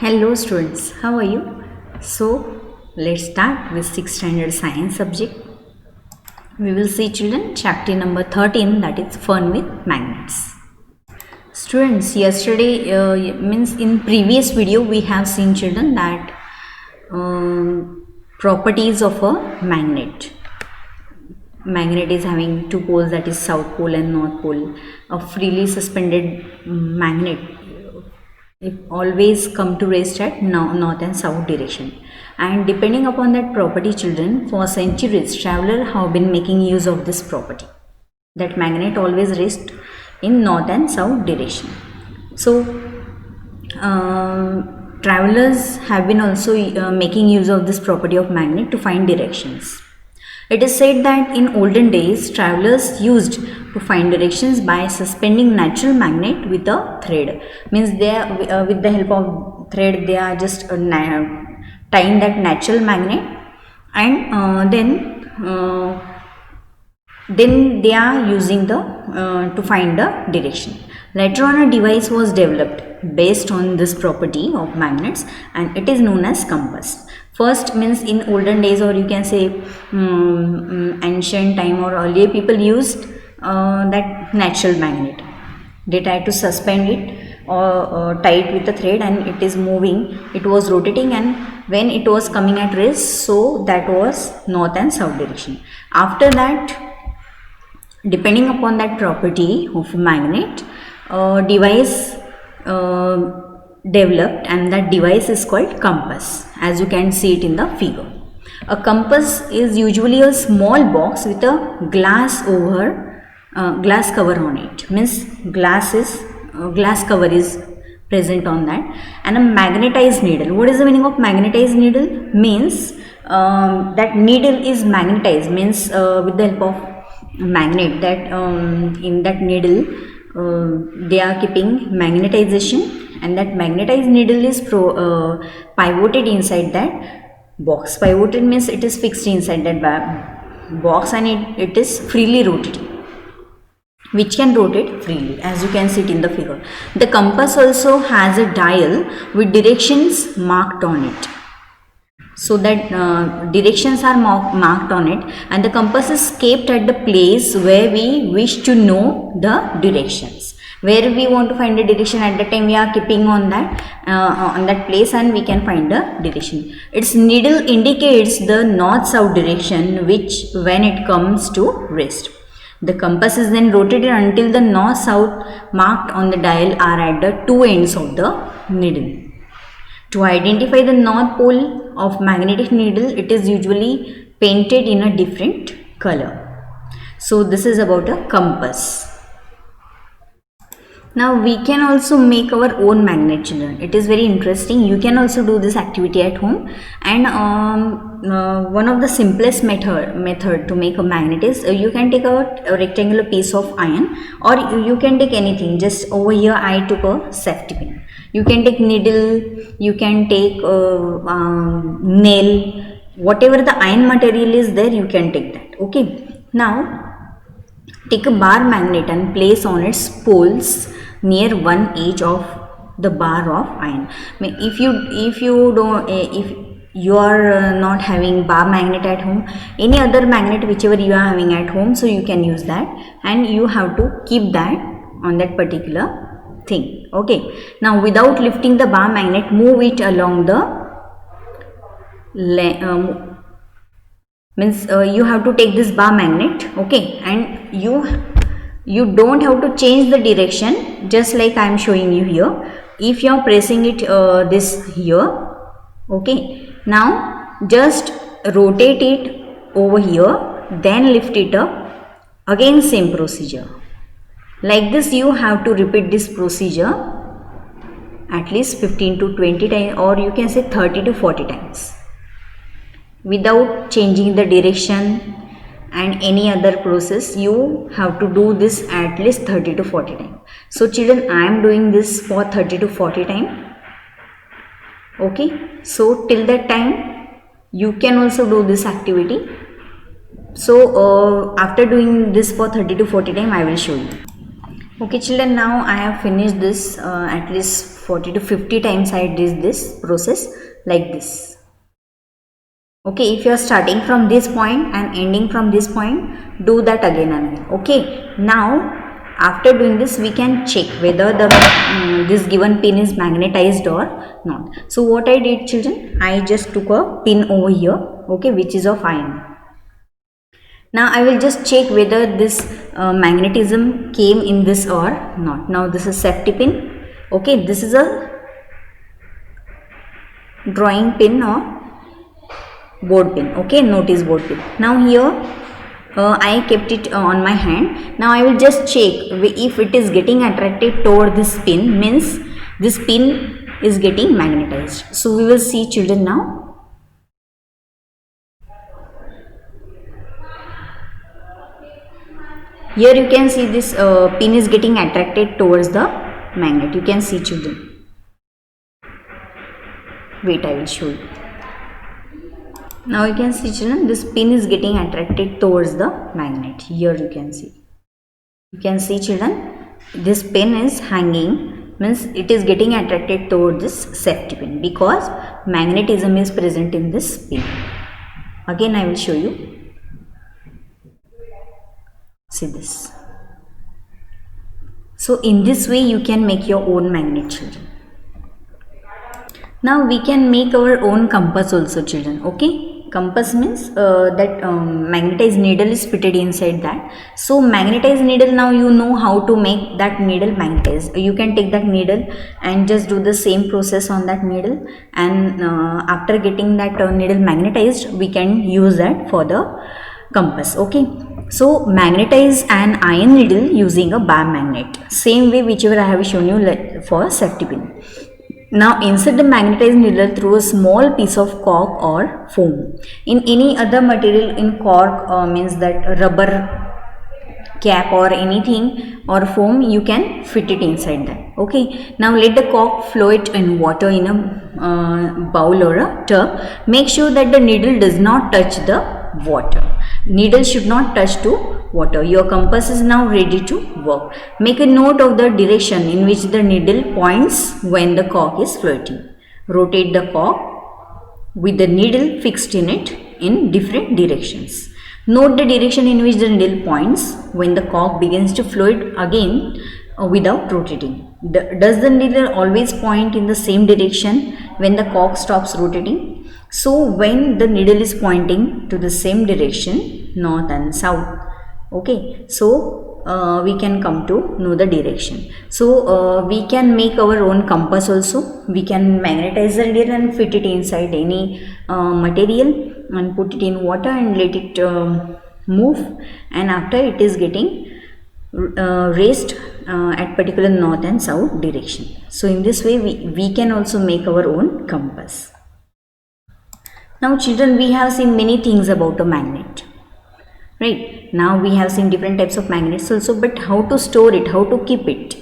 Hello students, how are you? So let's start with 6th standard science subject. We will see children chapter number 13, that is fun with magnets. Students, yesterday means in previous video we have seen children that properties of a magnet. Magnet is having two poles, that is south pole and north pole. A freely suspended magnet it always come to rest at north and south direction, and depending upon that property children, for centuries traveler have been making use of this property, that magnet always rest in north and south direction. So travelers have been also making use of this property of magnet to find directions. It is said that in olden days, travelers used to find directions by suspending natural magnet with a thread. Means they are, with the help of thread, they are just tying that natural magnet, and then they are using the to find the direction. Later on, a device was developed based on this property of magnets, and it is known as compass. First, means in olden days, or you can say ancient time or earlier, people used that natural magnet. They tried to suspend it or tie it with a thread, and it is moving, it was rotating, and when it was coming at rest, so that was north and south direction. After that, depending upon that property of magnet, device developed, and that device is called compass, as you can see it in the figure. A compass is usually a small box with a glass cover on it. Means glass cover is present on that, and a magnetized needle. What is the meaning of magnetized needle? Means that needle is magnetized, means with the help of magnet, that in that needle they are keeping magnetization, and that magnetized needle is pivoted inside that box. Pivoted means it is fixed inside that box, and it is freely rotating, which can rotate freely, as you can see it in the figure. The compass also has a dial with directions marked on it. So that directions are marked on it, and the compass is kept at the place where we wish to know the directions. Where we want to find the direction, at that time we are keeping on that place, and we can find the direction. Its needle indicates the north-south direction, which when it comes to rest. The compass is then rotated until the north-south marked on the dial are at the two ends of the needle. To identify the north pole of magnetic needle, it is usually painted in a different color. So this is about a compass. Now we can also make our own magnet, children. It is very interesting. You can also do this activity at home, and one of the simplest method to make a magnet is you can take a rectangular piece of iron, or you can take anything. Just over here I took a safety pin. You can take needle, you can take nail, whatever the iron material is there, you can take that. Okay, now take a bar magnet and place on its poles near one edge of the bar of iron. If you are not having bar magnet at home, any other magnet whichever you are having at home, so you can use that, and you have to keep that on that particular thing. Okay, now without lifting the bar magnet, move it along the you have to take this bar magnet. Okay, and you don't have to change the direction, just like I am showing you here. If you are pressing it this here, okay, now just rotate it over here, then lift it up. Again same procedure. Like this you have to repeat this procedure at least 15 to 20 times, or you can say 30 to 40 times, without changing the direction and any other process. You have to do this at least 30 to 40 times. So children, I am doing this for 30 to 40 times. Okay, so till that time you can also do this activity. So after doing this for 30 to 40 times, I will show you. Okay children, now I have finished this at least 40 to 50 times I did this process like this. Okay, if you are starting from this point and ending from this point, do that again and again. Okay, now after doing this, we can check whether the this given pin is magnetized or not. So what I did, children, I just took a pin over here, okay, which is of iron. Now I will just check whether this magnetism came in this or not. Now this is safety pin. Okay, this is a drawing pin or board pin. Okay, notice board pin. Now here I kept it on my hand. Now I will just check if it is getting attracted toward this pin, means this pin is getting magnetized. So we will see, children, now. Here you can see this pin is getting attracted towards the magnet. You can see, children. Wait, I will show you. Now you can see, children, this pin is getting attracted towards the magnet. Here you can see. You can see, children, this pin is hanging, means it is getting attracted toward this safety pin because magnetism is present in this pin. Again I will show you. See this. So in this way you can make your own magnet, children. Now we can make our own compass also, children. Okay. Compass means that magnetized needle is fitted inside that. So magnetized needle, now you know how to make that needle magnetized. You can take that needle and just do the same process on that needle, and after getting that needle magnetized, we can use that for the compass. Okay, so magnetize an iron needle using a bar magnet, same way whichever I have shown you for safety pin. Now insert the magnetized needle through a small piece of cork or foam. In any other material, in cork means that rubber cap or anything, or foam, you can fit it inside that. Okay, now let the cork float in water in a bowl or a tub. Make sure that the needle does not touch the water. Needle should not touch to water. Your compass is now ready to work. Make a note of the direction in which the needle points when the cork is floating. Rotate the cork with the needle fixed in it in different directions. Note the direction in which the needle points when the cork begins to float again without rotating. Does the needle always point in the same direction when the cork stops rotating? So when the needle is pointing to the same direction, north and south. Okay, so we can come to know the direction. So we can make our own compass also. We can magnetize the needle and fit it inside any material and put it in water and let it move, and after it is getting raised at particular north and south direction. So in this way we can also make our own compass. Now children, we have seen many things about a magnet, right? Now we have seen different types of magnets also, but how to store it, how to keep it.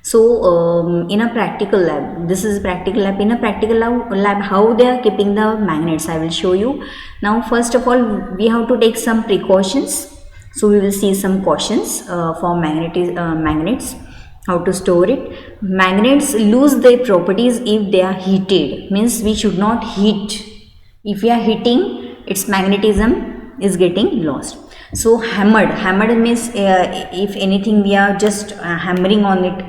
So in a practical lab, this is practical lab. In a practical lab, how they are keeping the magnets, I will show you. Now first of all, we have to take some precautions. So we will see some cautions for magnets, how to store it. Magnets lose their properties if they are heated, means we should not heat. If we are heating, its magnetism is getting lost. So hammered means if anything we are just hammering on it,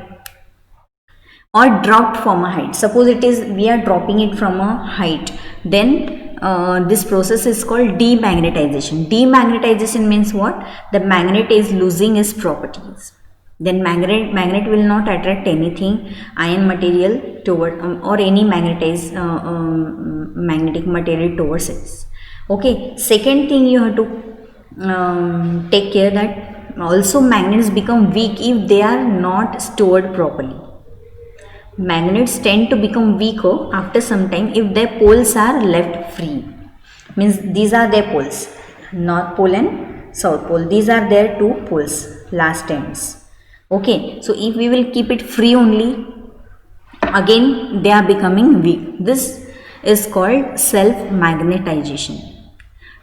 or dropped from a height. Suppose it is we are dropping it from a height, then this process is called demagnetization. Demagnetization means what? The magnet is losing its properties. Then magnet will not attract anything, iron material toward or any magnetized magnetic material towards it. Okay, second thing you have to take care that also magnets become weak if they are not stored properly. Magnets tend to become weaker after some time if their poles are left free. Means these are their poles, north pole and south pole. These are their two poles, last ends. Okay, so if we will keep it free only, again they are becoming weak. This is called self-magnetization.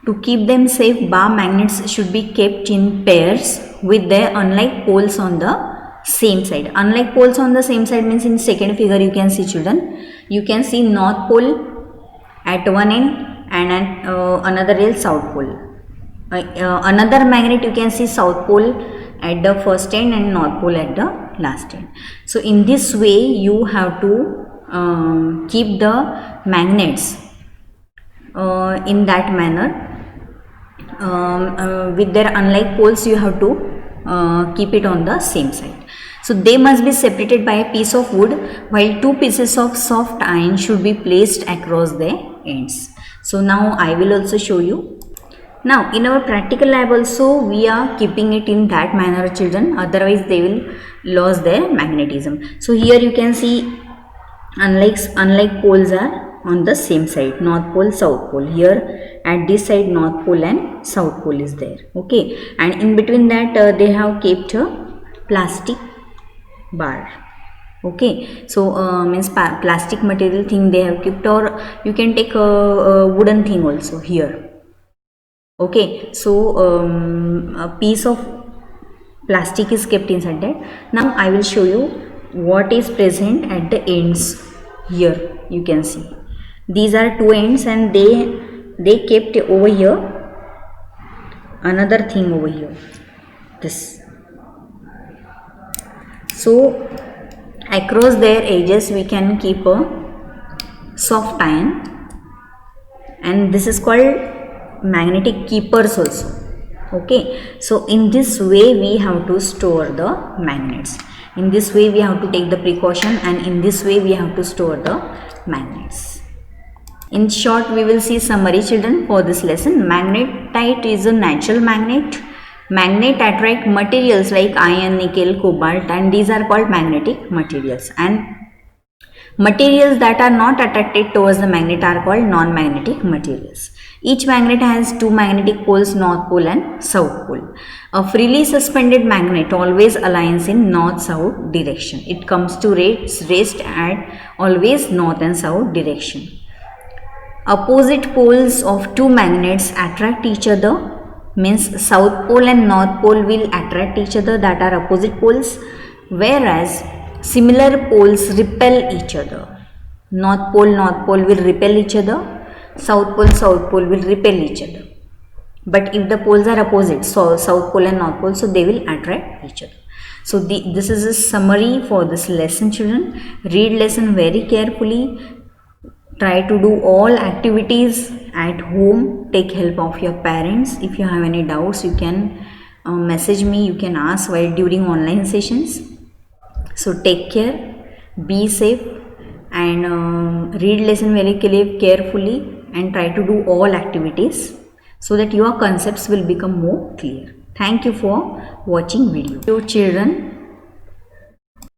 To keep them safe, bar magnets should be kept in pairs with their unlike poles on the same side. Unlike poles on the same side means in second figure you can see children, you can see north pole at one end and at another is south pole. Another magnet you can see south pole at the first end and north pole at the last end. So in this way you have to keep the magnets in that manner. With their unlike poles you have to keep it on the same side. So they must be separated by a piece of wood, while two pieces of soft iron should be placed across their ends. So now I will also show you. Now in our practical lab also we are keeping it in that manner children, otherwise they will lose their magnetism. So here you can see unlike poles are on the same side, north pole, south pole. Here at this side north pole and south pole is there, okay, and in between that they have kept a plastic bar, okay. So means plastic material thing they have kept, or you can take a wooden thing also here, okay. So a piece of plastic is kept inside that. Now I will show you what is present at the ends. Here you can see these are two ends and they kept over here another thing over here, this. So across their edges we can keep a soft iron, and this is called magnetic keepers also, okay. So in this way we have to store the magnets. In this way we have to take the precaution, and in this way we have to store the magnets. In short, we will see summary children for this lesson. Magnetite is a natural magnet. Magnet attract materials like iron, nickel, cobalt, and these are called magnetic materials. And materials that are not attracted towards the magnet are called non-magnetic materials. Each magnet has two magnetic poles, north pole and south pole. A freely suspended magnet always aligns in north-south direction. It comes to rest at always north and south direction. Opposite poles of two magnets attract each other, means south pole and north pole will attract each other, that are opposite poles, whereas similar poles repel each other. North pole will repel each other, south pole will repel each other. But if the poles are opposite, so south pole and north pole, so they will attract each other. So this is a summary for this lesson children. Read lesson very carefully. Try to do all activities at home. Take help of your parents. If you have any doubts, you can message me. You can ask while during online sessions. So take care, be safe, and read lesson very carefully, and try to do all activities so that your concepts will become more clear. Thank you for watching video. So children,